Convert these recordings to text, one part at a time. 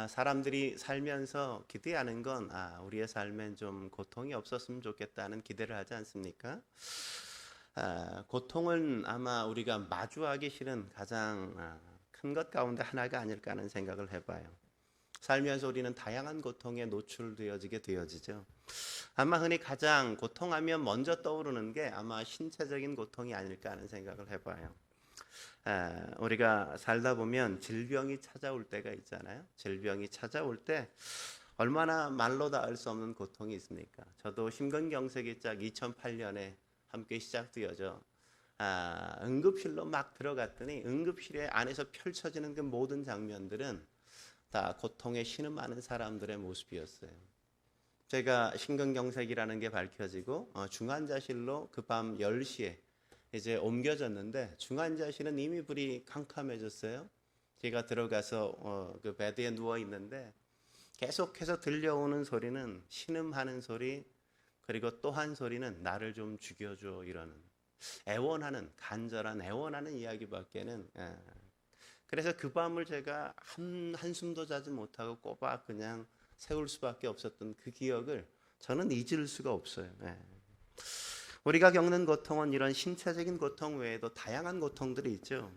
사람들이 살면서 기대하는 건 우리의 삶엔 좀 고통이 없었으면 좋겠다는 기대를 하지 않습니까? 고통은 아마 우리가 마주하기 싫은 가장 큰 것 가운데 하나가 아닐까 하는 생각을 해봐요. 살면서 우리는 다양한 고통에 노출되어지게 되어지죠. 아마 흔히 가장 고통하면 먼저 떠오르는 게 아마 신체적인 고통이 아닐까 하는 생각을 해봐요. 우리가 살다 보면 질병이 찾아올 때가 있잖아요. 질병이 찾아올 때 얼마나 말로 닿을 수 없는 고통이 있습니까? 저도 심근경색이 딱 2008년에 함께 시작되어져 응급실로 막 들어갔더니 응급실에 안에서 펼쳐지는 그 모든 장면들은 다 고통에 신음하는 사람들의 모습이었어요. 제가 심근경색이라는 게 밝혀지고 중환자실로 그 밤 10시에 이제 옮겨졌는데 중환자실은 이미 불이 캄캄해졌어요. 제가 들어가서 그 베드에 누워 있는데 계속해서 들려오는 소리는 신음하는 소리, 그리고 또 한 소리는 나를 좀 죽여줘 이러는 애원하는, 간절한 애원하는 이야기밖에는. 그래서 그 밤을 제가 한숨도 자지 못하고 꼬박 그냥 세울 수밖에 없었던 그 기억을 저는 잊을 수가 없어요. 우리가 겪는 고통은 이런 신체적인 고통 외에도 다양한 고통들이 있죠.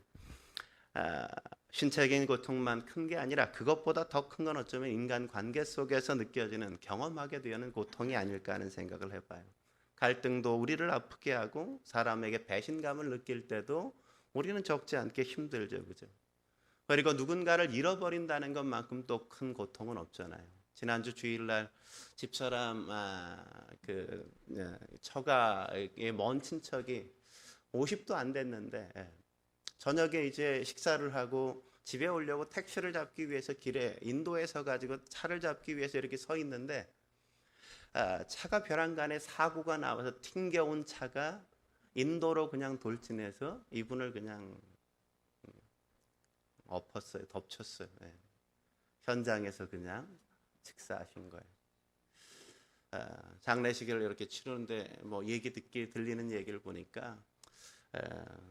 신체적인 고통만 큰 게 아니라 그것보다 더 큰 건 어쩌면 인간 관계 속에서 느껴지는, 경험하게 되는 고통이 아닐까 하는 생각을 해봐요. 갈등도 우리를 아프게 하고 사람에게 배신감을 느낄 때도 우리는 적지 않게 힘들죠, 그죠? 그리고 누군가를 잃어버린다는 것만큼 또 큰 고통은 없잖아요. 지난주 주일날 집사람 처가의 먼 친척이 50도 안 됐는데 저녁에 이제 식사를 하고 집에 오려고 택시를 잡기 위해서 길에 인도에 서 가지고 차를 잡기 위해서 이렇게 서 있는데 차가 벼랑간에 사고가 나와서 튕겨온 차가 인도로 그냥 돌진해서 이분을 그냥 엎었어요, 덮쳤어요. 현장에서 그냥 직사하신 거예요. 장례식을 이렇게 치르는데 뭐 얘기 들리는 얘기를 보니까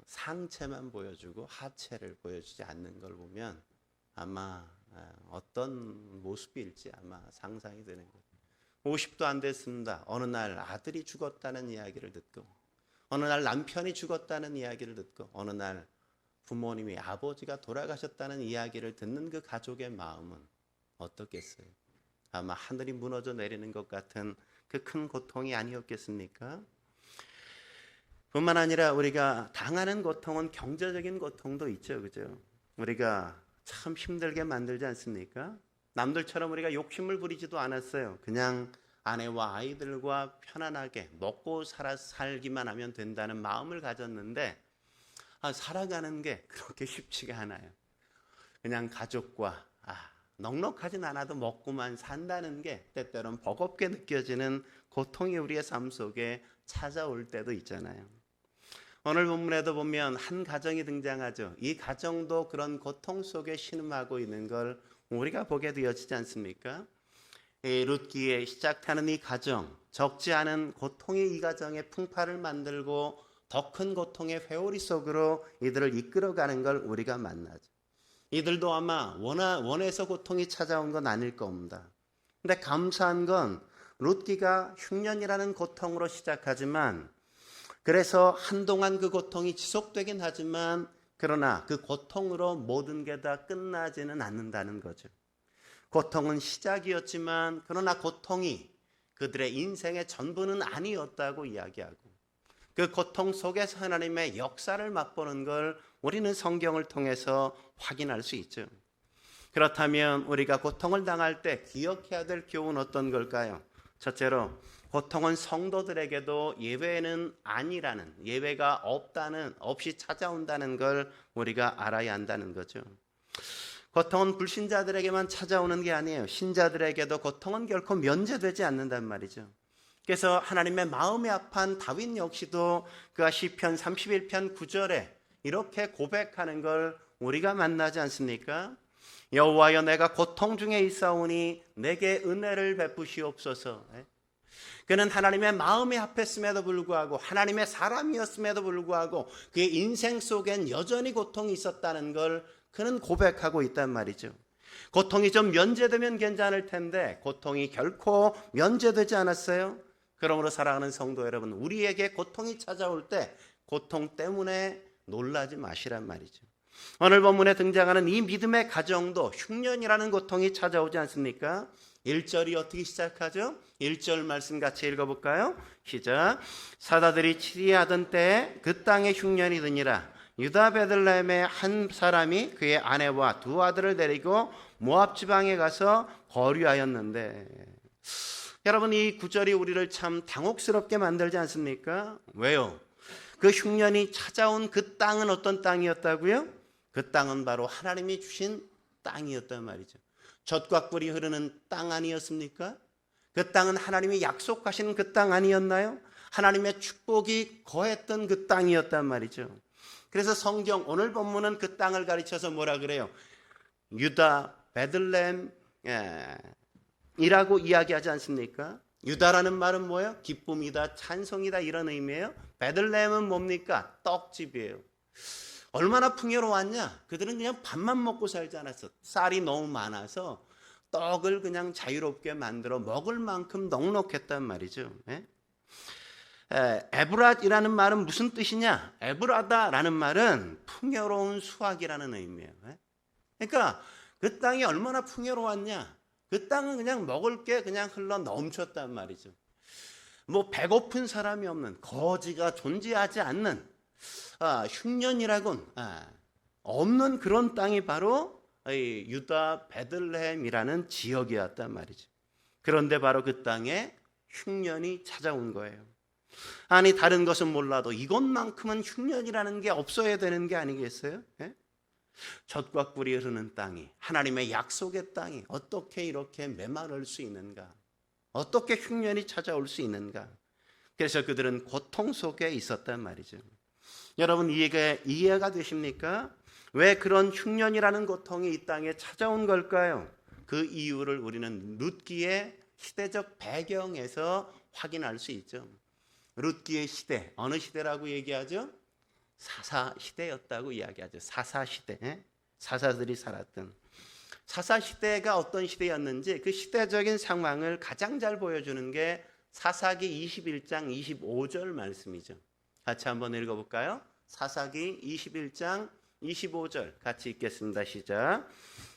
상체만 보여주고 하체를 보여주지 않는 걸 보면 아마 어떤 모습일지 아마 상상이 되는 거예요. 50도 안 됐습니다. 어느 날 아들이 죽었다는 이야기를 듣고, 어느 날 남편이 죽었다는 이야기를 듣고, 어느 날 부모님이, 아버지가 돌아가셨다는 이야기를 듣는 그 가족의 마음은 어떻겠어요? 아마 하늘이 무너져 내리는 것 같은 그 큰 고통이 아니었겠습니까? 뿐만 아니라 우리가 당하는 고통은 경제적인 고통도 있죠, 그죠? 우리가 참 힘들게 만들지 않습니까? 남들처럼 우리가 욕심을 부리지도 않았어요. 그냥 아내와 아이들과 편안하게 먹고 살기만 하면 된다는 마음을 가졌는데 살아가는 게 그렇게 쉽지가 않아요. 그냥 가족과 넉넉하진 않아도 먹고만 산다는 게 때때로는 버겁게 느껴지는 고통이 우리의 삶 속에 찾아올 때도 있잖아요. 오늘 본문에도 보면 한 가정이 등장하죠. 이 가정도 그런 고통 속에 신음하고 있는 걸 우리가 보게 되어지지 않습니까? 룻기에 시작하는 이 가정, 적지 않은 고통이 이 가정의 풍파를 만들고 더 큰 고통의 회오리 속으로 이들을 이끌어가는 걸 우리가 만나죠. 이들도 아마 원해서 고통이 찾아온 건 아닐 겁니다. 근데 감사한 건 룻기가 흉년이라는 고통으로 시작하지만, 그래서 한동안 그 고통이 지속되긴 하지만 그러나 그 고통으로 모든 게 다 끝나지는 않는다는 거죠. 고통은 시작이었지만 그러나 고통이 그들의 인생의 전부는 아니었다고 이야기하고, 그 고통 속에서 하나님의 역사를 맛보는 걸 우리는 성경을 통해서 확인할 수 있죠. 그렇다면 우리가 고통을 당할 때 기억해야 될 교훈은 어떤 걸까요? 첫째로, 고통은 성도들에게도 예외는 아니라는, 예외가 없이 찾아온다는 걸 우리가 알아야 한다는 거죠. 고통은 불신자들에게만 찾아오는 게 아니에요. 신자들에게도 고통은 결코 면제되지 않는단 말이죠. 그래서 하나님의 마음이 아파한 다윗 역시도 그가 시편 31편 9절에 이렇게 고백하는 걸 우리가 만나지 않습니까? 여호와여, 내가 고통 중에 있사오니 내게 은혜를 베푸시옵소서. 그는 하나님의 마음이 합했음에도 불구하고, 하나님의 사람이었음에도 불구하고 그의 인생 속엔 여전히 고통이 있었다는 걸 그는 고백하고 있단 말이죠. 고통이 좀 면제되면 괜찮을 텐데 고통이 결코 면제되지 않았어요. 그러므로 사랑하는 성도 여러분, 우리에게 고통이 찾아올 때 고통 때문에 놀라지 마시란 말이죠. 오늘 본문에 등장하는 이 믿음의 가정도 흉년이라는 고통이 찾아오지 않습니까? 1절이 어떻게 시작하죠? 1절 말씀 같이 읽어볼까요? 시작. 사다들이 치리하던 때에 그 땅에 흉년이 드니라. 유다 베들레헴의 한 사람이 그의 아내와 두 아들을 데리고 모압 지방에 가서 거류하였는데, 여러분 이 구절이 우리를 참 당혹스럽게 만들지 않습니까? 왜요? 그 흉년이 찾아온 그 땅은 어떤 땅이었다고요? 그 땅은 바로 하나님이 주신 땅이었단 말이죠. 젖과 꿀이 흐르는 땅 아니었습니까? 그 땅은 하나님이 약속하신 그 땅 아니었나요? 하나님의 축복이 거했던 그 땅이었단 말이죠. 그래서 성경 오늘 본문은 그 땅을 가르쳐서 뭐라 그래요? 유다 베들레헴이라고 이야기하지 않습니까? 유다라는 말은 뭐예요? 기쁨이다, 찬송이다 이런 의미예요. 베들레헴은 뭡니까? 떡집이에요. 얼마나 풍요로웠냐? 그들은 그냥 밥만 먹고 살지 않았어. 쌀이 너무 많아서 떡을 그냥 자유롭게 만들어 먹을 만큼 넉넉했단 말이죠. 에브랏이라는 말은 무슨 뜻이냐? 에브라다라는 말은 풍요로운 수확이라는 의미예요. 그러니까 그 땅이 얼마나 풍요로웠냐? 그 땅은 그냥 먹을 게 그냥 흘러 넘쳤단 말이죠. 뭐 배고픈 사람이 없는, 거지가 존재하지 않는 흉년이라곤 없는 그런 땅이 바로 유다 베들레헴이라는 지역이었단 말이죠. 그런데 바로 그 땅에 흉년이 찾아온 거예요. 아니 다른 것은 몰라도 이것만큼은 흉년이라는 게 없어야 되는 게 아니겠어요? 젖과 꿀이 흐르는 땅이, 하나님의 약속의 땅이 어떻게 이렇게 메마를 수 있는가? 어떻게 흉년이 찾아올 수 있는가? 그래서 그들은 고통 속에 있었단 말이죠. 여러분 이해가 되십니까? 왜 그런 흉년이라는 고통이 이 땅에 찾아온 걸까요? 그 이유를 우리는 룻기의 시대적 배경에서 확인할 수 있죠. 룻기의 시대, 어느 시대라고 얘기하죠? 사사시대였다고 이야기하죠. 사사시대, 사사들이 살았던 사사시대가 어떤 시대였는지 그 시대적인 상황을 가장 잘 보여주는 게 사사기 21장 25절 말씀이죠. 같이 한번 읽어볼까요? 사사기 21장 25절 같이 읽겠습니다. 시작.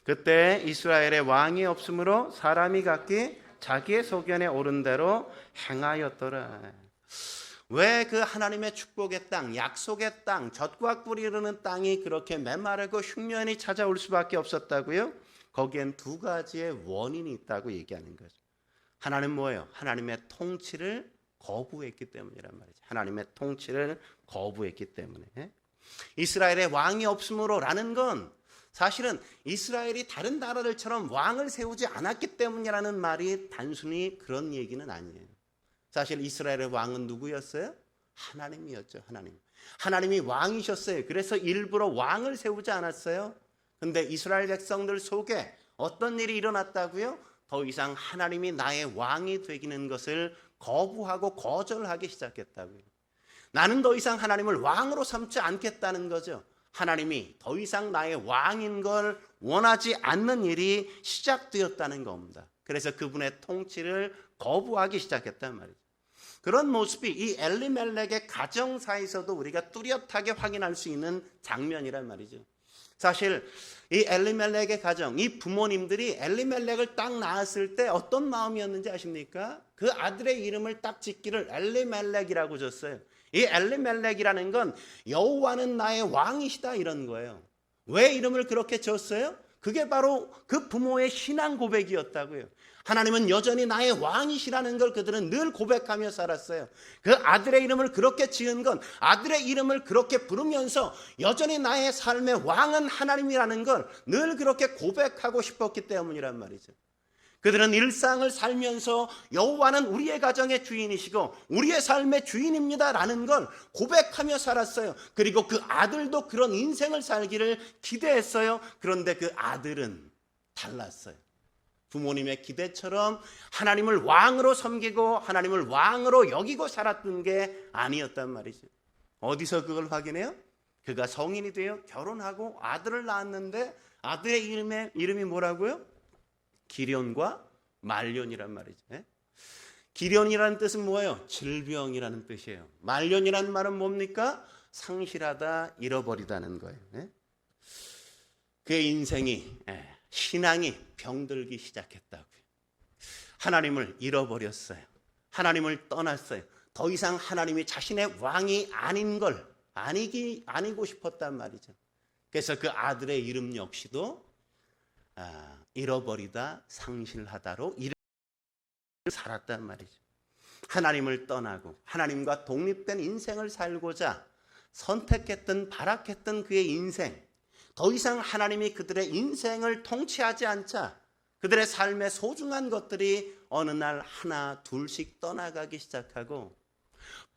그때 이스라엘의 왕이 없으므로 사람이 각기 자기의 소견에 오른 대로 행하였더라. 왜 그 하나님의 축복의 땅, 약속의 땅, 젖과 꿀이 흐르는 땅이 그렇게 메마르고 흉년이 찾아올 수밖에 없었다고요? 거기엔 두 가지의 원인이 있다고 얘기하는 거죠. 하나는 뭐예요? 하나님의 통치를 거부했기 때문이란 말이죠. 하나님의 통치를 거부했기 때문에. 이스라엘의 왕이 없으므로라는 건 사실은 이스라엘이 다른 나라들처럼 왕을 세우지 않았기 때문이라는 말이 단순히 그런 얘기는 아니에요. 사실 이스라엘의 왕은 누구였어요? 하나님이었죠. 하나님이 왕이셨어요. 그래서 일부러 왕을 세우지 않았어요. 근데 이스라엘 백성들 속에 어떤 일이 일어났다고요? 더 이상 하나님이 나의 왕이 되기는 것을 거부하고 거절하기 시작했다고요. 나는 더 이상 하나님을 왕으로 삼지 않겠다는 거죠. 하나님이 더 이상 나의 왕인 걸 원하지 않는 일이 시작되었다는 겁니다. 그래서 그분의 통치를 거부하기 시작했단 말이죠. 그런 모습이 이 엘리멜렉의 가정사에서도 우리가 뚜렷하게 확인할 수 있는 장면이란 말이죠. 사실 이 엘리멜렉의 가정, 이 부모님들이 엘리멜렉을 딱 낳았을 때 어떤 마음이었는지 아십니까? 그 아들의 이름을 딱 짓기를 엘리멜렉이라고 줬어요. 이 엘리멜렉이라는 건 여호와는 나의 왕이시다 이런 거예요. 왜 이름을 그렇게 줬어요? 그게 바로 그 부모의 신앙 고백이었다고요. 하나님은 여전히 나의 왕이시라는 걸 그들은 늘 고백하며 살았어요. 그 아들의 이름을 그렇게 지은 건 아들의 이름을 그렇게 부르면서 여전히 나의 삶의 왕은 하나님이라는 걸 늘 그렇게 고백하고 싶었기 때문이란 말이죠. 그들은 일상을 살면서 여호와는 우리의 가정의 주인이시고 우리의 삶의 주인입니다라는 걸 고백하며 살았어요. 그리고 그 아들도 그런 인생을 살기를 기대했어요. 그런데 그 아들은 달랐어요. 부모님의 기대처럼 하나님을 왕으로 섬기고 하나님을 왕으로 여기고 살았던 게 아니었단 말이죠. 어디서 그걸 확인해요? 그가 성인이 되어 결혼하고 아들을 낳았는데 아들의 이름이 뭐라고요? 기련과 말련이란 말이죠. 예? 기련이라는 뜻은 뭐예요? 질병이라는 뜻이에요. 말련이라는 말은 뭡니까? 상실하다, 잃어버리다는 거예요. 예? 그의 인생이, 신앙이 병들기 시작했다고요. 하나님을 잃어버렸어요. 하나님을 떠났어요. 더 이상 하나님이 자신의 왕이 아닌 걸 아니고 싶었단 말이죠. 그래서 그 아들의 이름 역시도 잃어버리다, 상실하다로 살았단 말이죠. 하나님을 떠나고 하나님과 독립된 인생을 살고자 선택했던, 발악했던 그의 인생, 더 이상 하나님이 그들의 인생을 통치하지 않자 그들의 삶의 소중한 것들이 어느 날 하나 둘씩 떠나가기 시작하고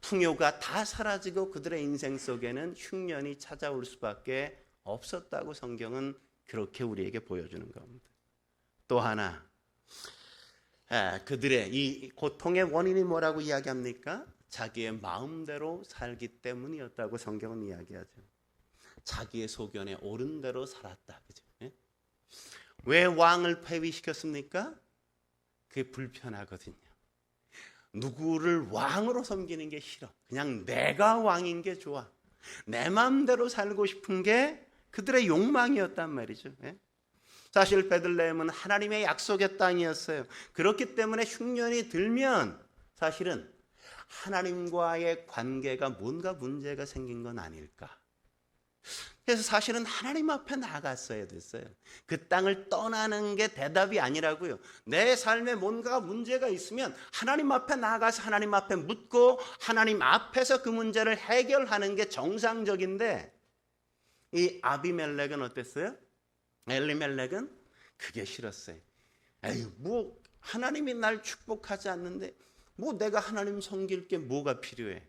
풍요가 다 사라지고 그들의 인생 속에는 흉년이 찾아올 수밖에 없었다고 성경은 그렇게 우리에게 보여주는 겁니다. 또 하나, 그들의 이 고통의 원인이 뭐라고 이야기합니까? 자기의 마음대로 살기 때문이었다고 성경은 이야기하죠. 자기의 소견에 옳은 대로 살았다. 그죠? 왜 왕을 폐위시켰습니까? 그게 불편하거든요. 누구를 왕으로 섬기는 게 싫어. 그냥 내가 왕인 게 좋아. 내 마음대로 살고 싶은 게 그들의 욕망이었단 말이죠. 사실 베들레헴은 하나님의 약속의 땅이었어요. 그렇기 때문에 흉년이 들면 사실은 하나님과의 관계가 뭔가 문제가 생긴 건 아닐까. 그래서 사실은 하나님 앞에 나갔어야 됐어요. 그 땅을 떠나는 게 대답이 아니라고요. 내 삶에 뭔가 문제가 있으면 하나님 앞에 나가서 하나님 앞에 묻고 하나님 앞에서 그 문제를 해결하는 게 정상적인데 이 아비멜렉은 어땠어요? 엘리멜렉은 그게 싫었어요. 에휴, 뭐 하나님이 날 축복하지 않는데 뭐 내가 하나님 섬길 게 뭐가 필요해.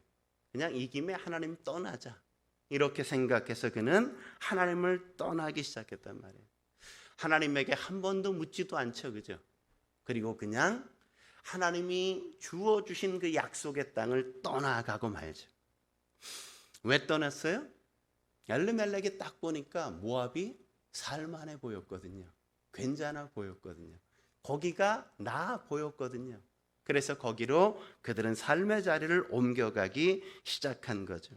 그냥 이 김에 하나님 떠나자. 이렇게 생각해서 그는 하나님을 떠나기 시작했단 말이에요. 하나님에게 한 번도 묻지도 않죠. 그죠? 그리고 그냥 하나님이 주어주신 그 약속의 땅을 떠나가고 말죠. 왜 떠났어요? 엘리멜렉이 딱 보니까 모압이 살만해 보였거든요. 괜찮아 보였거든요. 거기가 나아 보였거든요. 그래서 거기로 그들은 삶의 자리를 옮겨가기 시작한 거죠.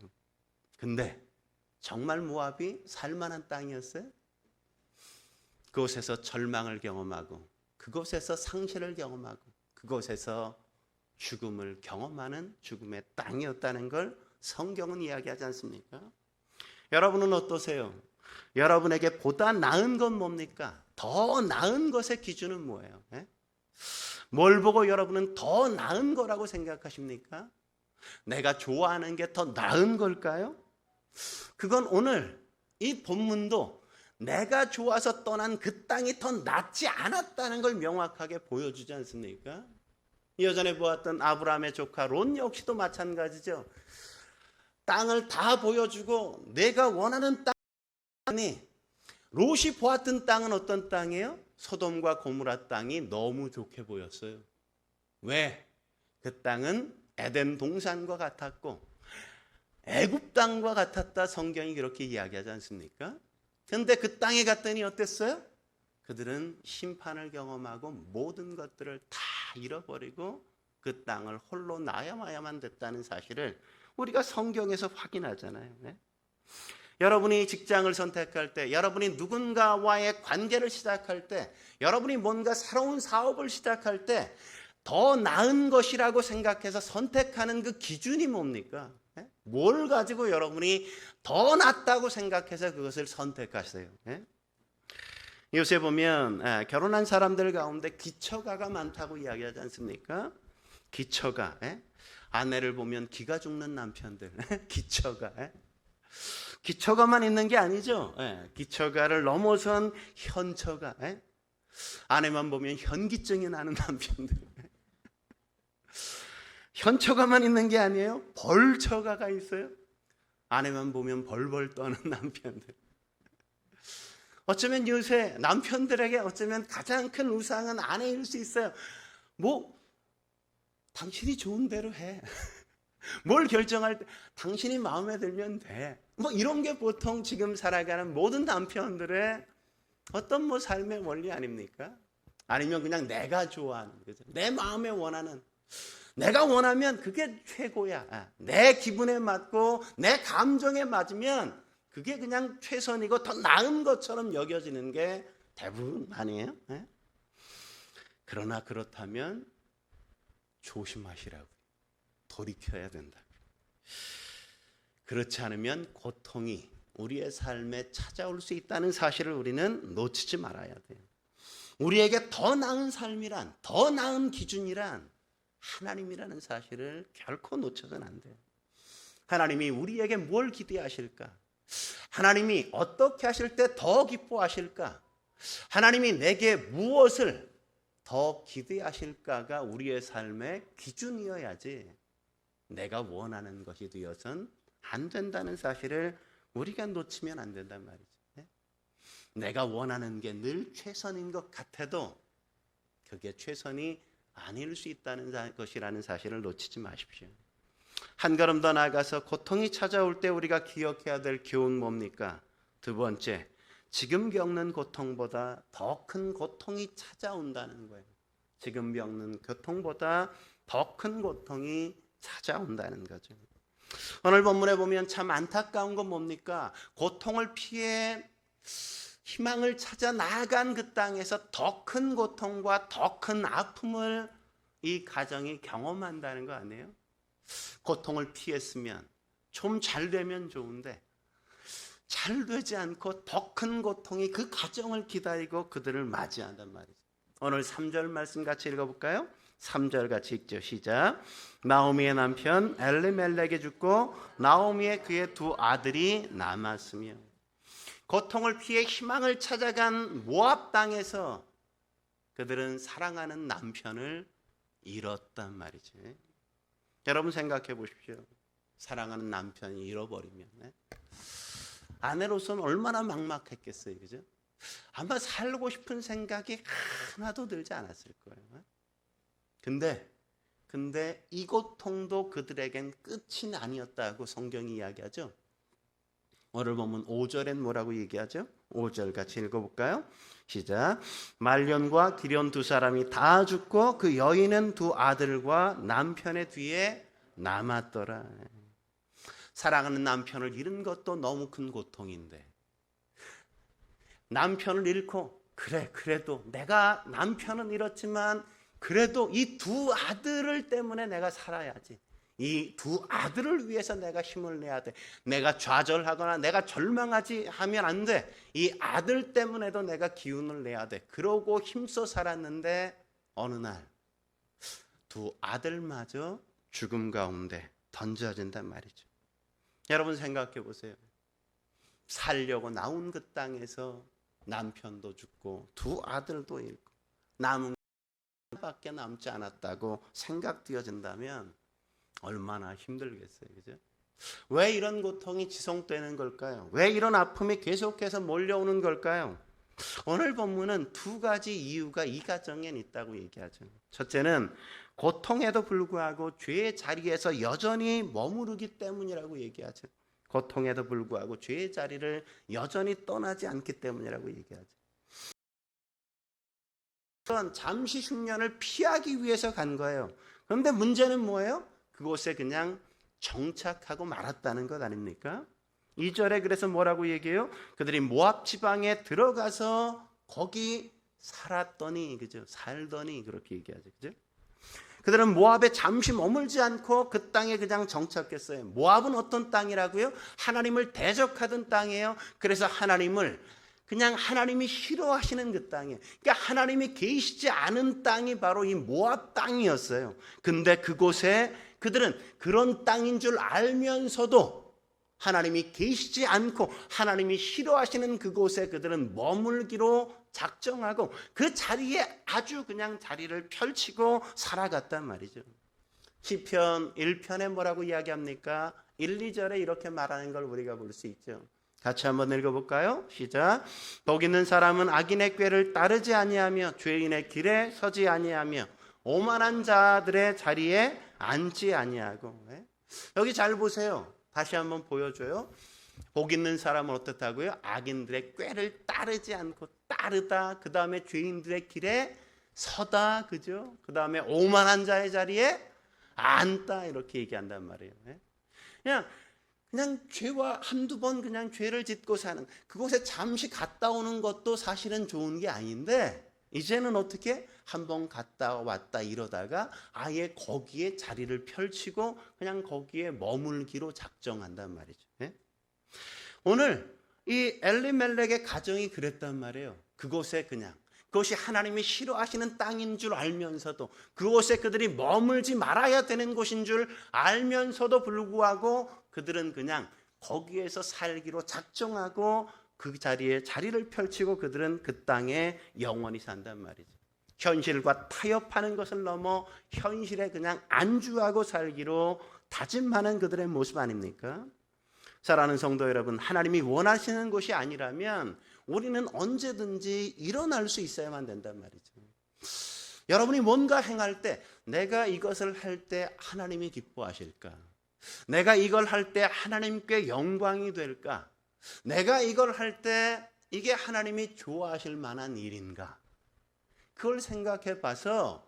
근데 정말 모압이 살만한 땅이었어요? 그곳에서 절망을 경험하고 그곳에서 상실을 경험하고 그곳에서 죽음을 경험하는 죽음의 땅이었다는 걸 성경은 이야기하지 않습니까? 여러분은 어떠세요? 여러분에게 보다 나은 건 뭡니까? 더 나은 것의 기준은 뭐예요? 뭘 보고 여러분은 더 나은 거라고 생각하십니까? 내가 좋아하는 게 더 나은 걸까요? 그건 오늘 이 본문도 내가 좋아서 떠난 그 땅이 더 낫지 않았다는 걸 명확하게 보여주지 않습니까? 예전에 보았던 아브라함의 조카 롯 역시도 마찬가지죠. 땅을 다 보여주고 내가 원하는 땅이, 롯이 보았던 땅은 어떤 땅이에요? 소돔과 고모라 땅이 너무 좋게 보였어요. 왜? 그 땅은 에덴 동산과 같았고 애굽 땅과 같았다. 성경이 그렇게 이야기하지 않습니까? 그런데 그 땅에 갔더니 어땠어요? 그들은 심판을 경험하고 모든 것들을 다 잃어버리고 그 땅을 홀로 나야만 됐다는 사실을 우리가 성경에서 확인하잖아요. 여러분이 직장을 선택할 때, 여러분이 누군가와의 관계를 시작할 때, 여러분이 뭔가 새로운 사업을 시작할 때 더 나은 것이라고 생각해서 선택하는 그 기준이 뭡니까? 뭘 가지고 여러분이 더 낫다고 생각해서 그것을 선택하세요? 요새 보면 결혼한 사람들 가운데 기처가가 많다고 이야기하지 않습니까? 기처가. 아내를 보면 기가 죽는 남편들. 기처가. 기처가만 있는 게 아니죠. 기처가를 넘어선 현처가. 아내만 보면 현기증이 나는 남편들. 현처가만 있는 게 아니에요. 벌처가가 있어요. 아내만 보면 벌벌 떠는 남편들. 어쩌면 요새 남편들에게 어쩌면 가장 큰 우상은 아내일 수 있어요. 뭐 당신이 좋은 대로 해. 뭘 결정할 때 당신이 마음에 들면 돼. 뭐 이런 게 보통 지금 살아가는 모든 남편들의 어떤 뭐 삶의 원리 아닙니까? 아니면 그냥 내가 좋아하는 거죠. 내 마음에 원하는, 내가 원하면 그게 최고야. 내 기분에 맞고 내 감정에 맞으면 그게 그냥 최선이고 더 나은 것처럼 여겨지는 게 대부분 아니에요? 그러나 그렇다면 조심하시라고, 돌이켜야 된다. 그렇지 않으면 고통이 우리의 삶에 찾아올 수 있다는 사실을 우리는 놓치지 말아야 돼요. 우리에게 더 나은 삶이란, 더 나은 기준이란 하나님이라는 사실을 결코 놓쳐서는 안 돼요. 하나님이 우리에게 뭘 기대하실까? 하나님이 어떻게 하실 때 더 기뻐하실까? 하나님이 내게 무엇을 더 기대하실까가 우리의 삶의 기준이어야지 내가 원하는 것이 되어선 안 된다는 사실을 우리가 놓치면 안 된단 말이죠. 내가 원하는 게 늘 최선인 것 같아도 그게 최선이 아닐 수 있다는 것이라는 사실을 놓치지 마십시오. 한 걸음 더 나아가서 고통이 찾아올 때 우리가 기억해야 될 교훈 뭡니까? 두 번째, 지금 겪는 고통보다 더 큰 고통이 찾아온다는 거예요. 지금 겪는 고통보다 더 큰 고통이 찾아온다는 거죠. 오늘 본문에 보면 참 안타까운 건 뭡니까? 고통을 피해 희망을 찾아 나아간 그 땅에서 더 큰 고통과 더 큰 아픔을 이 가정이 경험한다는 거 아니에요? 고통을 피했으면 좀 잘 되면 좋은데 잘 되지 않고 더 큰 고통이 그 가정을 기다리고 그들을 맞이한단 말이죠. 오늘 3절 말씀 같이 읽어볼까요? 3절 같이 읽죠. 시작. 나오미의 남편 엘리멜렉이 죽고 나오미의 그의 두 아들이 남았으며. 고통을 피해 희망을 찾아간 모압 땅에서 그들은 사랑하는 남편을 잃었단 말이죠. 여러분 생각해 보십시오. 사랑하는 남편이 잃어버리면 아내로서는 얼마나 막막했겠어요, 그죠? 아마 살고 싶은 생각이 하나도 들지 않았을 거예요. 근데 이 고통도 그들에겐 끝이 아니었다고 성경이 이야기하죠. 오늘 보면 5절엔 뭐라고 얘기하죠? 5절 같이 읽어볼까요? 시작. 말년과 기련 두 사람이 다 죽고 그 여인은 두 아들과 남편의 뒤에 남았더라. 사랑하는 남편을 잃은 것도 너무 큰 고통인데 남편을 잃고 그래도 내가 남편은 잃었지만 그래도 이 두 아들을 때문에 내가 살아야지. 이 두 아들을 위해서 내가 힘을 내야 돼. 내가 좌절하거나 내가 절망하지 하면 안 돼. 이 아들 때문에도 내가 기운을 내야 돼. 그러고 힘써 살았는데 어느 날 두 아들마저 죽음 가운데 던져진단 말이죠. 여러분 생각해 보세요. 살려고 나온 그 땅에서 남편도 죽고 두 아들도 잃고 남은 밖에 남지 않았다고 생각되어진다면 얼마나 힘들겠어요, 그죠? 왜 이런 고통이 지속되는 걸까요? 왜 이런 아픔이 계속해서 몰려오는 걸까요? 오늘 본문은 두 가지 이유가 이 가정엔 있다고 얘기하죠. 첫째는 고통에도 불구하고 죄의 자리에서 여전히 머무르기 때문이라고 얘기하죠. 고통에도 불구하고 죄의 자리를 여전히 떠나지 않기 때문이라고 얘기하죠. 잠시 흉년을 피하기 위해서 간 거예요. 그런데 문제는 뭐예요? 그곳에 그냥 정착하고 말았다는 것 아닙니까? 2절에 그래서 뭐라고 얘기해요? 그들이 모압 지방에 들어가서 거기 살았더니, 그죠? 살더니 그렇게 얘기하죠, 그죠? 그들은 모압에 잠시 머물지 않고 그 땅에 그냥 정착했어요. 모압은 어떤 땅이라고요? 하나님을 대적하던 땅이에요. 그래서 그냥 하나님이 싫어하시는 그 땅이에요. 그러니까 하나님이 계시지 않은 땅이 바로 이 모압 땅이었어요. 근데 그곳에 그들은 그런 땅인 줄 알면서도 하나님이 계시지 않고 하나님이 싫어하시는 그곳에 그들은 머물기로 작정하고 그 자리에 아주 그냥 자리를 펼치고 살아갔단 말이죠. 시편 1편에 뭐라고 이야기합니까? 1, 2절에 이렇게 말하는 걸 우리가 볼 수 있죠. 같이 한번 읽어볼까요? 시작. 복 있는 사람은 악인의 꾀를 따르지 아니하며 죄인의 길에 서지 아니하며 오만한 자들의 자리에 앉지 아니하고. 여기 잘 보세요. 다시 한번 보여줘요. 복 있는 사람은 어떻다고요? 악인들의 꾀를 따르지 않고 따르다. 그 다음에 죄인들의 길에 서다. 그죠? 그 다음에 오만한 자의 자리에 앉다. 이렇게 얘기한단 말이에요. 그냥 죄와 한두 번 그냥 죄를 짓고 사는, 그곳에 잠시 갔다 오는 것도 사실은 좋은 게 아닌데, 이제는 어떻게 한번 갔다 왔다 이러다가 아예 거기에 자리를 펼치고 그냥 거기에 머물기로 작정한단 말이죠. 오늘 이 엘리멜렉의 가정이 그랬단 말이에요. 그곳에 그것이 하나님이 싫어하시는 땅인 줄 알면서도, 그곳에 그들이 머물지 말아야 되는 곳인 줄 알면서도 불구하고 그들은 그냥 거기에서 살기로 작정하고 그 자리에 자리를 펼치고 그들은 그 땅에 영원히 산단 말이죠. 현실과 타협하는 것을 넘어 현실에 그냥 안주하고 살기로 다짐하는 그들의 모습 아닙니까? 사랑하는 성도 여러분, 하나님이 원하시는 것이 아니라면 우리는 언제든지 일어날 수 있어야만 된단 말이죠. 여러분이 뭔가 행할 때, 내가 이것을 할 때 하나님이 기뻐하실까? 내가 이걸 할 때 하나님께 영광이 될까? 내가 이걸 할 때 이게 하나님이 좋아하실 만한 일인가? 그걸 생각해 봐서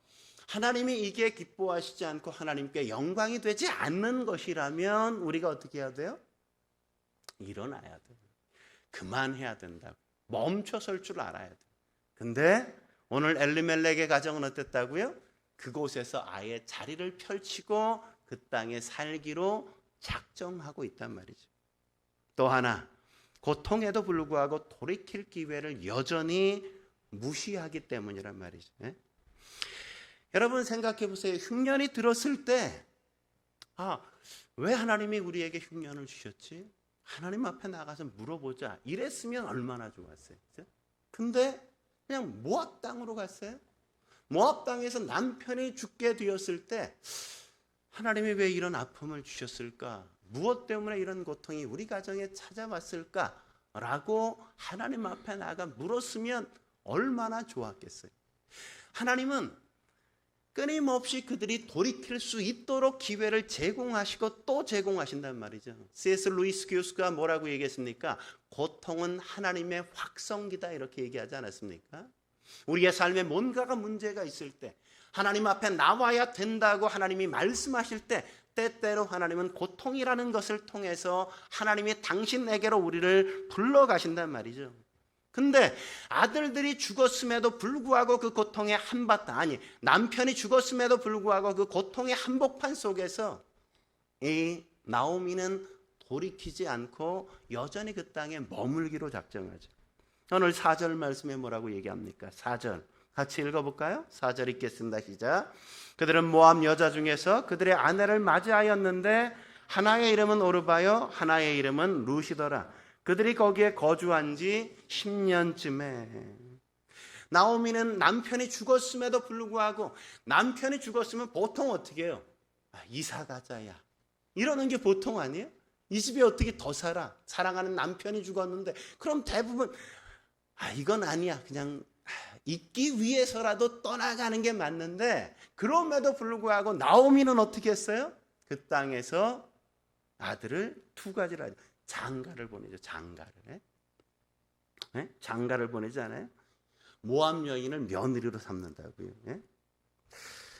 하나님이 이게 기뻐하시지 않고 하나님께 영광이 되지 않는 것이라면 우리가 어떻게 해야 돼요? 일어나야 돼요. 그만해야 된다고. 멈춰설 줄 알아야 돼요. 근데 오늘 엘리멜렉의 가정은 어땠다고요? 그곳에서 아예 자리를 펼치고 그 땅에 살기로 작정하고 있단 말이죠. 또 하나, 고통에도 불구하고 돌이킬 기회를 여전히 무시하기 때문이란 말이죠. 여러분 생각해 보세요. 흉년이 들었을 때, 왜 하나님이 우리에게 흉년을 주셨지? 하나님 앞에 나가서 물어보자. 이랬으면 얼마나 좋았어요. 그죠? 근데 그냥 모압 땅으로 갔어요. 모압 땅에서 남편이 죽게 되었을 때 하나님이 왜 이런 아픔을 주셨을까? 무엇 때문에 이런 고통이 우리 가정에 찾아왔을까? 라고 하나님 앞에 나가 물었으면 얼마나 좋았겠어요. 하나님은 끊임없이 그들이 돌이킬 수 있도록 기회를 제공하시고 또 제공하신단 말이죠. C.S. 루이스 교수가 뭐라고 얘기했습니까? 고통은 하나님의 확성기다, 이렇게 얘기하지 않았습니까? 우리의 삶에 뭔가가 문제가 있을 때, 하나님 앞에 나와야 된다고 하나님이 말씀하실 때, 때때로 하나님은 고통이라는 것을 통해서 하나님이 당신에게로 우리를 불러가신단 말이죠. 근데 아들들이 죽었음에도 불구하고 그 고통의 한바탕, 남편이 죽었음에도 불구하고 그 고통의 한복판 속에서 이 나오미는 돌이키지 않고 여전히 그 땅에 머물기로 작정하죠. 오늘 4절 말씀에 뭐라고 얘기합니까? 4절 같이 읽어볼까요? 4절 읽겠습니다. 시작. 그들은 모압 여자 중에서 그들의 아내를 맞이하였는데 하나의 이름은 오르바요 하나의 이름은 루시더라. 그들이 거기에 거주한 지 10년쯤에 나오미는 남편이 죽었음에도 불구하고, 남편이 죽었으면 보통 어떻게 해요? 이사 가자야, 이러는 게 보통 아니에요? 이 집에 어떻게 더 살아? 사랑하는 남편이 죽었는데. 그럼 대부분 이건 아니야, 그냥 있기 위해서라도 떠나가는 게 맞는데, 그럼에도 불구하고 나오미는 어떻게 했어요? 그 땅에서 아들을 2가지를 하죠. 장가를 보내죠. 장가를. 장가를 보내지 않아요? 모압 여인을 며느리로 삼는다고요.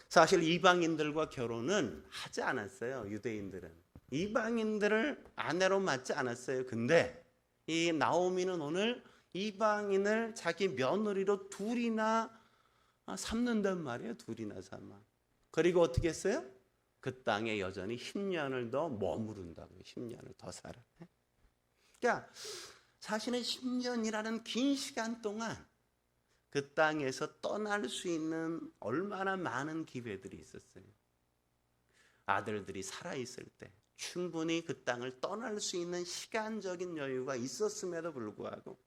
사실 이방인들과 결혼은 하지 않았어요. 유대인들은 이방인들을 아내로 맞지 않았어요. 근데 이 나오미는 오늘 이방인을 자기 며느리로 2이나 삼는단 말이에요. 2이나 삼아. 그리고 어떻게 했어요? 그 땅에 여전히 10년을 더 머무른다고요. 10년을 더 살아. 그러니까 사실은 10년이라는 긴 시간 동안 그 땅에서 떠날 수 있는 얼마나 많은 기회들이 있었어요. 아들들이 살아있을 때 충분히 그 땅을 떠날 수 있는 시간적인 여유가 있었음에도 불구하고,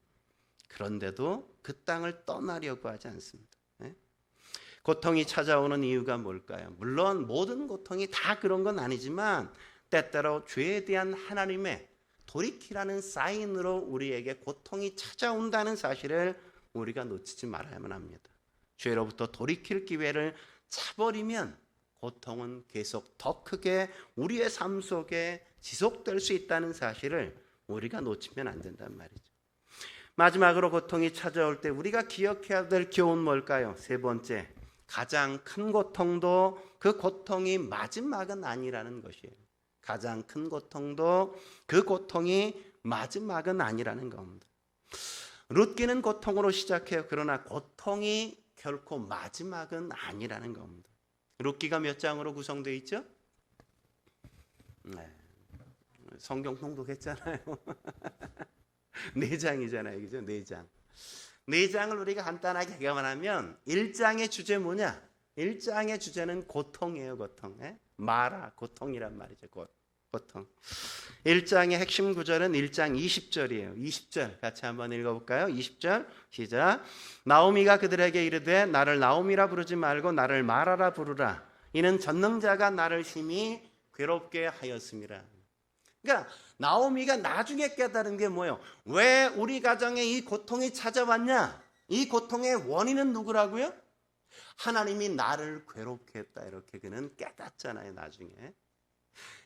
그런데도 그 땅을 떠나려고 하지 않습니다. 고통이 찾아오는 이유가 뭘까요? 물론 모든 고통이 다 그런 건 아니지만 때때로 죄에 대한 하나님의 돌이키라는 사인으로 우리에게 고통이 찾아온다는 사실을 우리가 놓치지 말아야만 합니다. 죄로부터 돌이킬 기회를 차버리면 고통은 계속 더 크게 우리의 삶 속에 지속될 수 있다는 사실을 우리가 놓치면 안 된단 말이죠. 마지막으로 고통이 찾아올 때 우리가 기억해야 될 교훈 뭘까요? 세 번째, 가장 큰 고통도 그 고통이 마지막은 아니라는 것이에요. 가장 큰 고통도 그 고통이 마지막은 아니라는 겁니다. 룻기는 고통으로 시작해요. 그러나 고통이 결코 마지막은 아니라는 겁니다. 룻기가 몇 장으로 구성되어 있죠? 네. 성경 통독했잖아요. 4장이잖아요. 그죠? 4장. 4장을 우리가 간단하게 개관하면 1장의 주제 뭐냐? 1장의 주제는 고통이에요. 고통. 마라, 고통이란 말이죠. 고통. 1장의 핵심 구절은 1장 20절이에요. 20절 같이 한번 읽어볼까요? 20절 시작. 나오미가 그들에게 이르되 나를 나오미라 부르지 말고 나를 마라라 부르라. 이는 전능자가 나를 심히 괴롭게 하였음이라. 그러니까 나오미가 나중에 깨달은 게 뭐예요? 왜 우리 가정에 이 고통이 찾아왔냐? 이 고통의 원인은 누구라고요? 하나님이 나를 괴롭게 했다. 이렇게 그는 깨닫잖아요. 나중에.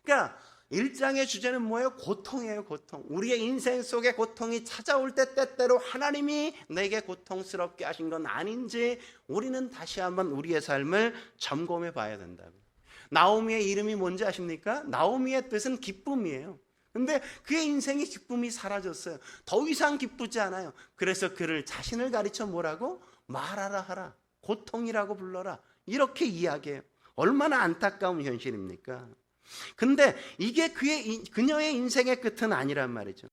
그러니까 1장의 주제는 뭐예요? 고통이에요. 고통. 우리의 인생 속에 고통이 찾아올 때 때때로 하나님이 내게 고통스럽게 하신 건 아닌지 우리는 다시 한번 우리의 삶을 점검해 봐야 된다고. 나오미의 이름이 뭔지 아십니까? 나오미의 뜻은 기쁨이에요. 근데 그의 인생의 기쁨이 사라졌어요. 더 이상 기쁘지 않아요. 그래서 그를 자신을 가르쳐 뭐라고? 말하라 하라. 고통이라고 불러라. 이렇게 이야기해요. 얼마나 안타까운 현실입니까? 근데 이게 그녀의 인생의 끝은 아니란 말이죠.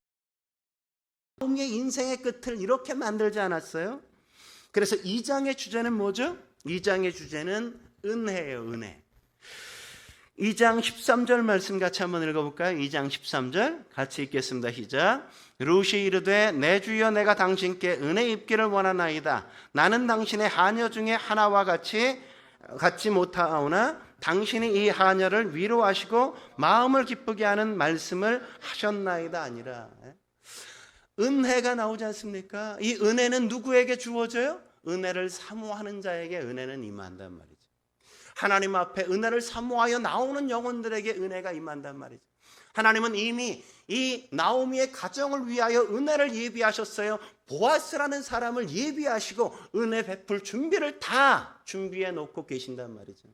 나오미의 인생의 끝을 이렇게 만들지 않았어요? 그래서 2장의 주제는 뭐죠? 2장의 주제는 은혜예요. 은혜. 2장 13절 말씀 같이 한번 읽어볼까요? 2장 13절 같이 읽겠습니다. 시작. 룻이 이르되 내 주여 내가 당신께 은혜 입기를 원하나이다. 나는 당신의 하녀 중에 하나와 같이 못하오나 당신이 이 하녀를 위로하시고 마음을 기쁘게 하는 말씀을 하셨나이다 아니라. 은혜가 나오지 않습니까? 이 은혜는 누구에게 주어져요? 은혜를 사모하는 자에게 은혜는 임한단 말이죠. 하나님 앞에 은혜를 사모하여 나오는 영혼들에게 은혜가 임한단 말이죠. 하나님은 이미 이 나오미의 가정을 위하여 은혜를 예비하셨어요. 보아스라는 사람을 예비하시고 은혜 베풀 준비를 다 준비해 놓고 계신단 말이죠.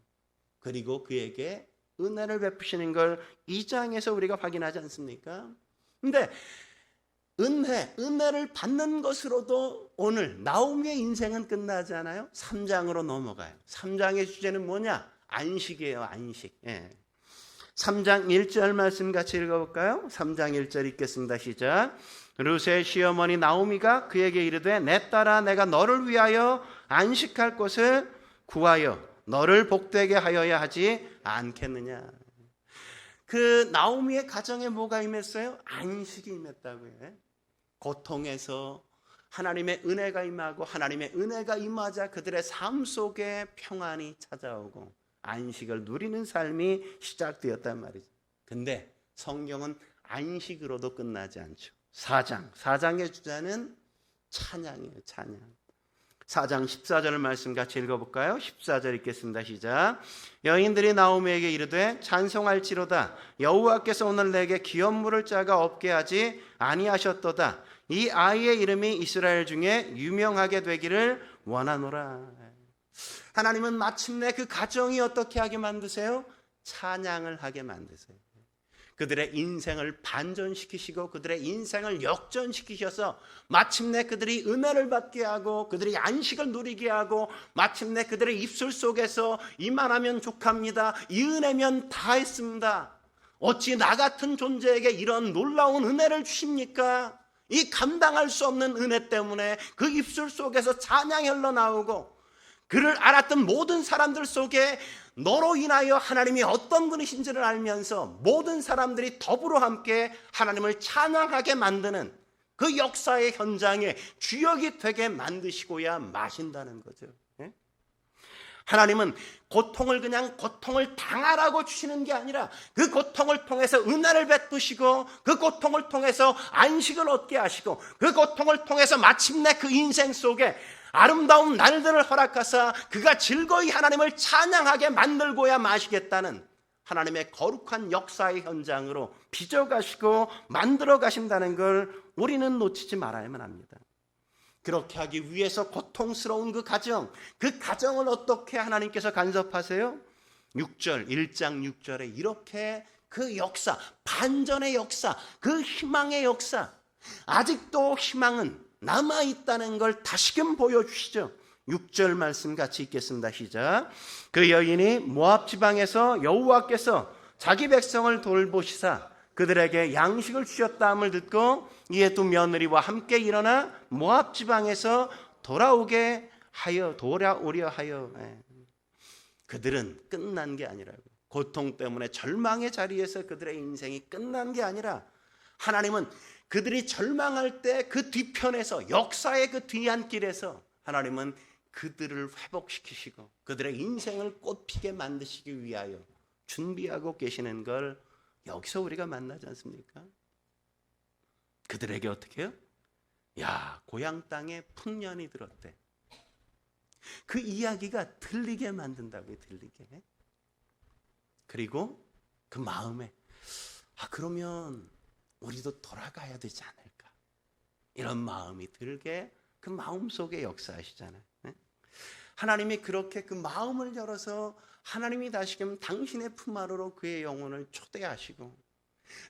그리고 그에게 은혜를 베푸시는 걸 2장에서 우리가 확인하지 않습니까? 근데 은혜를 받는 것으로도 오늘 나오미의 인생은 끝나지 않아요. 3장으로 넘어가요. 3장의 주제는 뭐냐? 안식이에요. 안식. 3장 1절 말씀 같이 읽어볼까요? 3장 1절 읽겠습니다. 시작. 룻의 시어머니 나오미가 그에게 이르되 내 딸아 내가 너를 위하여 안식할 곳을 구하여 너를 복되게 하여야 하지 않겠느냐. 그 나오미의 가정에 뭐가 임했어요? 안식이 임했다고요. 고통에서 하나님의 은혜가 임하고 하나님의 은혜가 임하자 그들의 삶 속에 평안이 찾아오고 안식을 누리는 삶이 시작되었단 말이죠. 근데 성경은 안식으로도 끝나지 않죠. 4장의 주제는 찬양이에요. 찬양. 4장 14절 말씀 같이 읽어볼까요? 14절 읽겠습니다. 시작. 여인들이 나오미에게 이르되 찬송할지로다 여호와께서 오늘 내게 기업 물을 자가 없게 하지 아니하셨도다. 이 아이의 이름이 이스라엘 중에 유명하게 되기를 원하노라. 하나님은 마침내 그 가정이 어떻게 하게 만드세요? 찬양을 하게 만드세요. 그들의 인생을 반전시키시고 그들의 인생을 역전시키셔서 마침내 그들이 은혜를 받게 하고 그들이 안식을 누리게 하고 마침내 그들의 입술 속에서 이만하면 족합니다. 이 은혜면 다 했습니다. 어찌 나 같은 존재에게 이런 놀라운 은혜를 주십니까? 이 감당할 수 없는 은혜 때문에 그 입술 속에서 찬양이 흘러나오고 그를 알았던 모든 사람들 속에 너로 인하여 하나님이 어떤 분이신지를 알면서 모든 사람들이 더불어 함께 하나님을 찬양하게 만드는 그 역사의 현장에 주역이 되게 만드시고야 마신다는 거죠. 하나님은 고통을 그냥 고통을 당하라고 주시는 게 아니라 그 고통을 통해서 은혜를 베푸시고 그 고통을 통해서 안식을 얻게 하시고 그 고통을 통해서 마침내 그 인생 속에 아름다운 날들을 허락하사 그가 즐거이 하나님을 찬양하게 만들고야 마시겠다는 하나님의 거룩한 역사의 현장으로 빚어가시고 만들어 가신다는 걸 우리는 놓치지 말아야만 합니다. 그렇게 하기 위해서 고통스러운 그 가정을 어떻게 하나님께서 간섭하세요? 1장 6절에 이렇게 그 역사, 반전의 역사, 그 희망의 역사, 아직도 희망은 남아있다는 걸 다시금 보여주시죠. 6절 말씀 같이 읽겠습니다. 시작. 그 여인이 모압 지방에서 여호와께서 자기 백성을 돌보시사 그들에게 양식을 주셨다함을 듣고 이에 두 며느리와 함께 일어나 모압 지방에서 돌아오려 하여. 그들은 끝난 게 아니라고. 고통 때문에 절망의 자리에서 그들의 인생이 끝난 게 아니라 하나님은 그들이 절망할 때 그 뒤편에서, 역사의 그 뒤안길에서 하나님은 그들을 회복시키시고 그들의 인생을 꽃피게 만드시기 위하여 준비하고 계시는 걸 여기서 우리가 만나지 않습니까? 그들에게 어떻게 해요? 고향 땅에 풍년이 들었대. 그 이야기가 들리게 만든다고요. 들리게. 그리고 그 마음에 그러면 우리도 돌아가야 되지 않을까, 이런 마음이 들게 그 마음속에 역사하시잖아요. 하나님이 그렇게 그 마음을 열어서 하나님이 다시금 당신의 품 안으로 그의 영혼을 초대하시고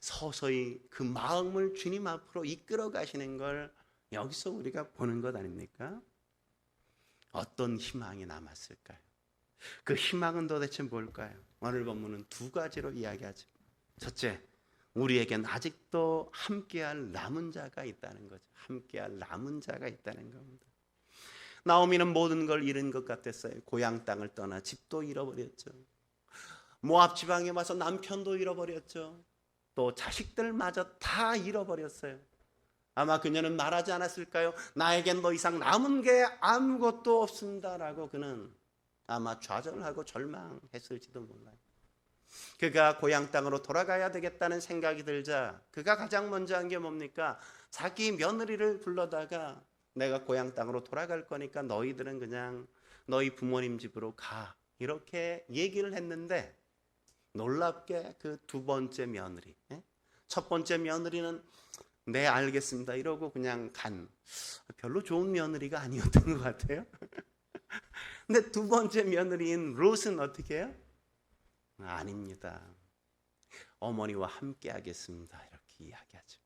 서서히 그 마음을 주님 앞으로 이끌어 가시는 걸 여기서 우리가 보는 것 아닙니까? 어떤 희망이 남았을까요? 그 희망은 도대체 뭘까요? 오늘 본문은 두 가지로 이야기하죠. 첫째, 우리에겐 아직도 함께할 남은 자가 있다는 거죠. 함께할 남은 자가 있다는 겁니다. 나오미는 모든 걸 잃은 것 같았어요. 고향 땅을 떠나 집도 잃어버렸죠. 모압 지방에 와서 남편도 잃어버렸죠. 또 자식들마저 다 잃어버렸어요. 아마 그녀는 말하지 않았을까요? 나에겐 더 이상 남은 게 아무것도 없습니다 라고 그는 아마 좌절하고 절망했을지도 몰라요. 그가 고향 땅으로 돌아가야 되겠다는 생각이 들자 그가 가장 먼저 한 게 뭡니까? 자기 며느리를 불러다가 내가 고향 땅으로 돌아갈 거니까 너희들은 그냥 너희 부모님 집으로 가, 이렇게 얘기를 했는데 놀랍게 그 두 번째 며느리, 첫 번째 며느리는 네 알겠습니다 이러고 그냥 별로 좋은 며느리가 아니었던 것 같아요. 근데 두 번째 며느리인 롯은 어떻게 해요? 아닙니다, 어머니와 함께 하겠습니다 이렇게 이야기하죠.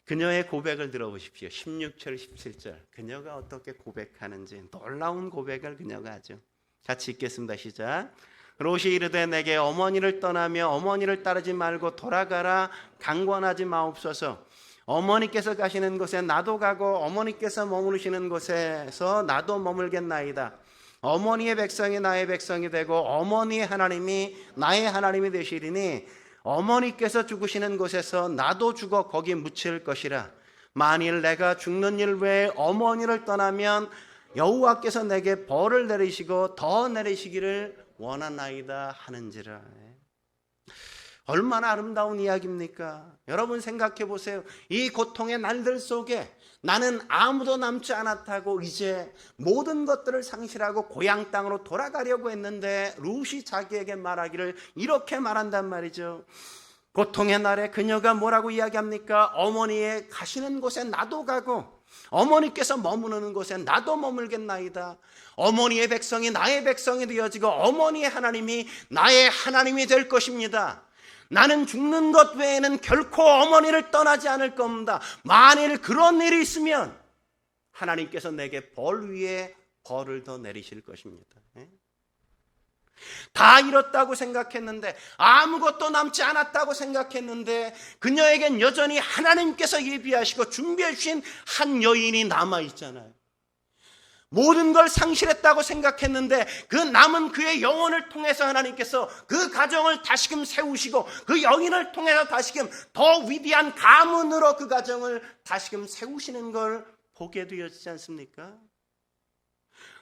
그녀의 고백을 들어보십시오. 16절 17절 그녀가 어떻게 고백하는지 놀라운 고백을 그녀가 하죠. 같이 읽겠습니다. 시작. 롯이 이르되 내게 어머니를 떠나며 어머니를 따르지 말고 돌아가라 강권하지 마옵소서. 어머니께서 가시는 곳에 나도 가고 어머니께서 머무르시는 곳에서 나도 머물겠나이다. 어머니의 백성이 나의 백성이 되고 어머니의 하나님이 나의 하나님이 되시리니 어머니께서 죽으시는 곳에서 나도 죽어 거기 묻힐 것이라. 만일 내가 죽는 일 외에 어머니를 떠나면 여호와께서 내게 벌을 내리시고 더 내리시기를 원하나이다 하는지라. 얼마나 아름다운 이야기입니까? 여러분 생각해 보세요. 이 고통의 날들 속에 나는 아무도 남지 않았다고 이제 모든 것들을 상실하고 고향 땅으로 돌아가려고 했는데 룻이 자기에게 말하기를 이렇게 말한단 말이죠. 고통의 날에 그녀가 뭐라고 이야기합니까? 어머니의 가시는 곳에 나도 가고 어머니께서 머무르는 곳에 나도 머물겠나이다. 어머니의 백성이 나의 백성이 되어지고 어머니의 하나님이 나의 하나님이 될 것입니다. 나는 죽는 것 외에는 결코 어머니를 떠나지 않을 겁니다. 만일 그런 일이 있으면 하나님께서 내게 벌 위에 벌을 더 내리실 것입니다. 다 잃었다고 생각했는데, 아무것도 남지 않았다고 생각했는데 그녀에겐 여전히 하나님께서 예비하시고 준비해 주신 한 여인이 남아있잖아요. 모든 걸 상실했다고 생각했는데 그 남은 그의 영혼을 통해서 하나님께서 그 가정을 다시금 세우시고 그 여인을 통해서 다시금 더 위대한 가문으로 그 가정을 다시금 세우시는 걸 보게 되었지 않습니까?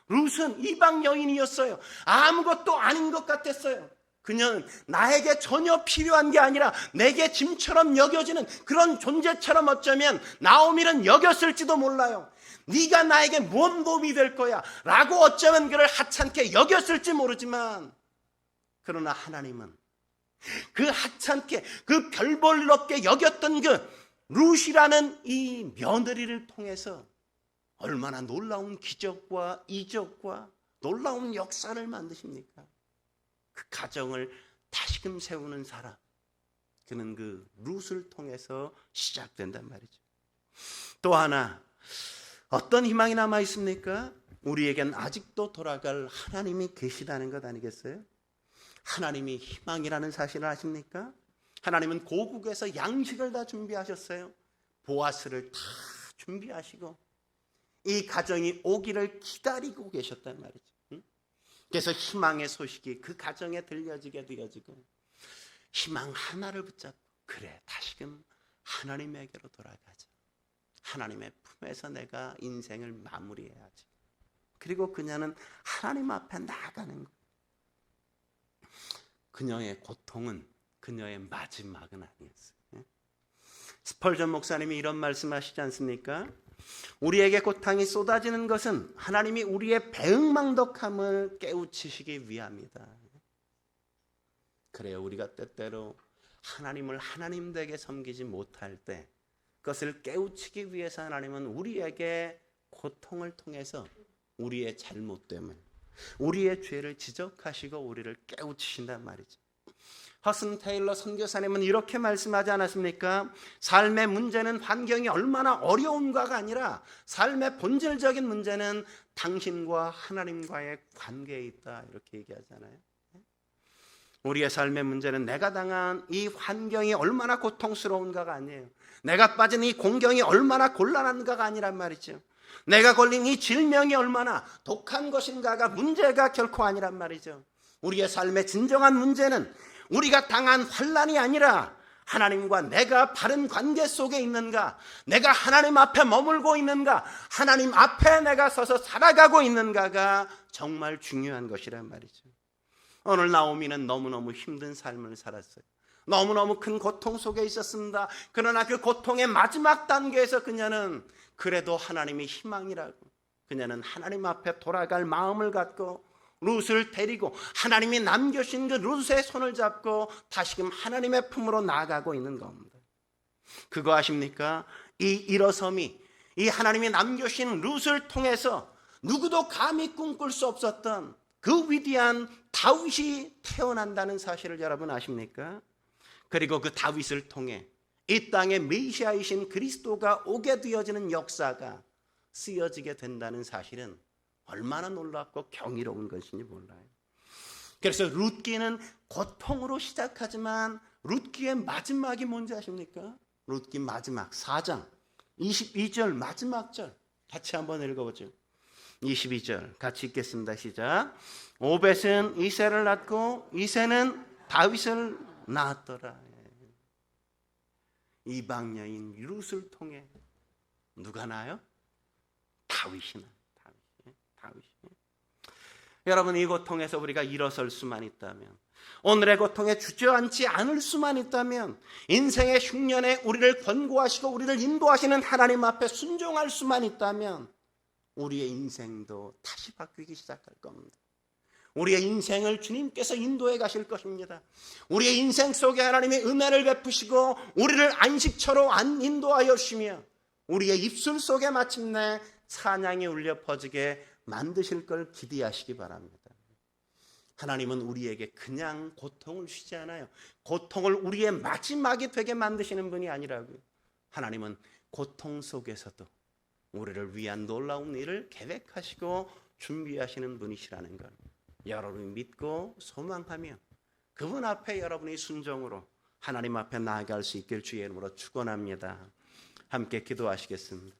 룻은 이방 여인이었어요. 아무것도 아닌 것 같았어요. 그녀는 나에게 전혀 필요한 게 아니라 내게 짐처럼 여겨지는 그런 존재처럼 어쩌면 나오미는 여겼을지도 몰라요. 네가 나에게 뭔 도움이 될 거야 라고 어쩌면 그를 하찮게 여겼을지 모르지만 그러나 하나님은 그 하찮게, 그 별볼일 없게 여겼던 그 룻이라는 이 며느리를 통해서 얼마나 놀라운 기적과 이적과 놀라운 역사를 만드십니까? 그 가정을 다시금 세우는 사람, 그는 그 룻을 통해서 시작된단 말이죠. 또 하나, 어떤 희망이 남아 있습니까? 우리에겐 아직도 돌아갈 하나님이 계시다는 것 아니겠어요? 하나님이 희망이라는 사실을 아십니까? 하나님은 고국에서 양식을 다 준비하셨어요. 보아스를 다 준비하시고 이 가정이 오기를 기다리고 계셨단 말이죠. 그래서 희망의 소식이 그 가정에 들려지게 되어지고 희망 하나를 붙잡고, 그래, 다시금 하나님에게로 돌아가자. 하나님의 품에서 내가 인생을 마무리해야지. 그리고 그녀는 하나님 앞에 나아가는 거예요. 그녀의 고통은 그녀의 마지막은 아니었어요. 스펄전 목사님이 이런 말씀하시지 않습니까? 우리에게 고통이 쏟아지는 것은 하나님이 우리의 배은망덕함을 깨우치시기 위함이다. 그래요, 우리가 때때로 하나님을 하나님되게 섬기지 못할 때 그것을 깨우치기 위해서 하나님은 우리에게 고통을 통해서 우리의 잘못됨을, 우리의 죄를 지적하시고 우리를 깨우치신단 말이죠. 허슨 테일러 선교사님은 이렇게 말씀하지 않았습니까? 삶의 문제는 환경이 얼마나 어려운가가 아니라 삶의 본질적인 문제는 당신과 하나님과의 관계에 있다, 이렇게 얘기하잖아요. 우리의 삶의 문제는 내가 당한 이 환경이 얼마나 고통스러운가가 아니에요. 내가 빠진 이 공경이 얼마나 곤란한가가 아니란 말이죠. 내가 걸린 이 질병이 얼마나 독한 것인가가 문제가 결코 아니란 말이죠. 우리의 삶의 진정한 문제는 우리가 당한 환난이 아니라 하나님과 내가 바른 관계 속에 있는가, 내가 하나님 앞에 머물고 있는가, 하나님 앞에 내가 서서 살아가고 있는가가 정말 중요한 것이란 말이죠. 오늘 나오미는 너무너무 힘든 삶을 살았어요. 너무너무 큰 고통 속에 있었습니다. 그러나 그 고통의 마지막 단계에서 그녀는 그래도 하나님이 희망이라고, 그녀는 하나님 앞에 돌아갈 마음을 갖고 룻을 데리고 하나님이 남겨주신 그 룻의 손을 잡고 다시금 하나님의 품으로 나아가고 있는 겁니다. 그거 아십니까? 이 일어섬이, 이 하나님이 남겨주신 룻을 통해서 누구도 감히 꿈꿀 수 없었던 그 위대한 다윗이 태어난다는 사실을 여러분 아십니까? 그리고 그 다윗을 통해 이 땅에 메시아이신 그리스도가 오게 되어지는 역사가 쓰여지게 된다는 사실은 얼마나 놀랍고 경이로운 것인지 몰라요. 그래서 룻기는 고통으로 시작하지만 룻기의 마지막이 뭔지 아십니까? 룻기 마지막 4장 22절 마지막 절 같이 한번 읽어보죠. 22절 같이 읽겠습니다. 시작. 오벳은 이새를 낳고 이새는 다윗을 낳았더라. 이방 여인 룻을 통해 누가 나요? 다윗이 나요. 다윗이. 여러분, 이 고통에서 우리가 일어설 수만 있다면, 오늘의 고통에 주저앉지 않을 수만 있다면, 인생의 흉년에 우리를 권고하시고 우리를 인도하시는 하나님 앞에 순종할 수만 있다면 우리의 인생도 다시 바뀌기 시작할 겁니다. 우리의 인생을 주님께서 인도해 가실 것입니다. 우리의 인생 속에 하나님의 은혜를 베푸시고 우리를 안식처로 인도하여 주시며 우리의 입술 속에 마침내 찬양이 울려 퍼지게 만드실 걸 기대하시기 바랍니다. 하나님은 우리에게 그냥 고통을 주시지 않아요. 고통을 우리의 마지막이 되게 만드시는 분이 아니라고요. 하나님은 고통 속에서도 우리를 위한 놀라운 일을 계획하시고 준비하시는 분이시라는 걸 여러분이 믿고 소망하며 그분 앞에 여러분이 순종으로 하나님 앞에 나아갈 수 있길 주의 이름으로 축원합니다. 함께 기도하시겠습니다.